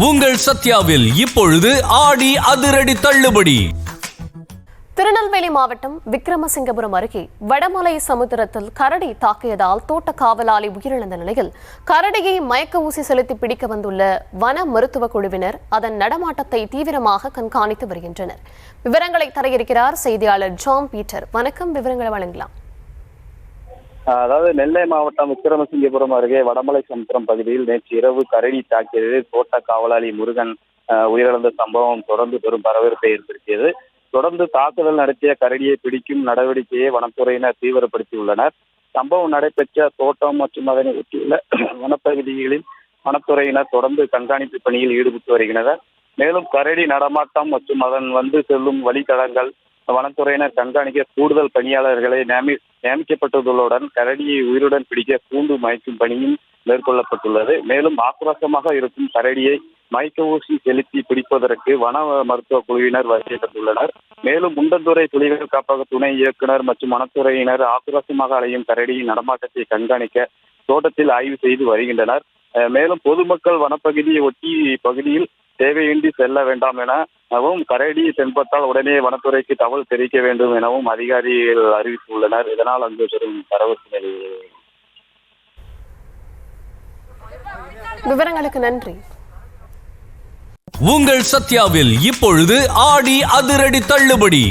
உங்கள் சத்யாவில் இப்பொழுது ஆடி அதிரடி தள்ளுபடி. திருநெல்வேலி மாவட்டம் விக்கிரமசிங்கபுரம் அருகே வடமலை சமுத்திரத்தில் கரடி தாக்கியதால் தோட்ட காவலாளி உயிரிழந்த நிலையில் கரடியை மயக்க ஊசி செலுத்தி பிடிக்க வந்துள்ள வன மருத்துவ குழுவினர் அதன் நடமாட்டத்தை தீவிரமாக கண்காணித்து வருகின்றனர். விவரங்களை தர இருக்கிறார் செய்தியாளர் ஜான் பீட்டர். வணக்கம், விவரங்களை வழங்கலாம். அதாவது நெல்லை மாவட்டம் விக்கிரமசிங்கபுரம் அருகே வடமலை சமுத்திரம் பகுதியில் நேற்று இரவு கரடி தாக்கியது தோட்ட காவலாளி முருகன் உயிரிழந்த சம்பவம் தொடர்ந்து பெரும் பரபரப்பை ஏற்படுத்தியது. தொடர்ந்து தாக்குதல் நடத்திய கரடியை பிடிக்கும் நடவடிக்கையை வனத்துறையினர் தீவிரப்படுத்தியுள்ளனர். சம்பவம் நடைபெற்ற தோட்டம் மற்றும் அதனை ஒட்டியுள்ள வனப்பகுதிகளில் வனத்துறையினர் தொடர்ந்து கண்காணிப்பு பணியில் ஈடுபட்டு வருகின்றனர். மேலும் கரடி நடமாட்டம் மற்றும் அதன் செல்லும் வழித்தடங்கள் வனத்துறையினர் கண்காணிக்க கூடுதல் பணியாளர்களை நியமிக்கப்பட்டுள்ளதுடன் கரடியை உயிருடன் பிடிக்க கூண்டு மயக்கும் பணியும் மேற்கொள்ளப்பட்டுள்ளது. மேலும் ஆக்ரோஷமாக இருக்கும் கரடியை மயக்க ஊசி செலுத்தி பிடிப்பதற்கு வன மருத்துவ குழுவினர் வருகை தந்துள்ளனர். மேலும் முண்டந்துறை புலிகள் காப்பக துணை இயக்குனர் மற்றும் வனத்துறையினர் ஆக்ரோஷமாக அலையும் கரடியின் நடமாட்டத்தை கண்காணிக்க தோட்டத்தில் ஆய்வு செய்து வருகின்றனர். மேலும் பொதுமக்கள் வனப்பகுதியை ஒட்டி பகுதியில் தேவையின்றி செல்ல வேண்டாம் எனவும் கரடி தென்பட்டால் உடனே வனத்துறைக்கு தகவல் தெரிவிக்க வேண்டும் எனவும் அதிகாரிகள் அறிவித்துள்ளனர். இதனால் அங்கு பெரும் பரபரப்பு நிலை. விவரங்களுக்கு நன்றி. உங்கள் சத்யாவில் இப்பொழுது ஆடி அதிரடி தள்ளுபடி.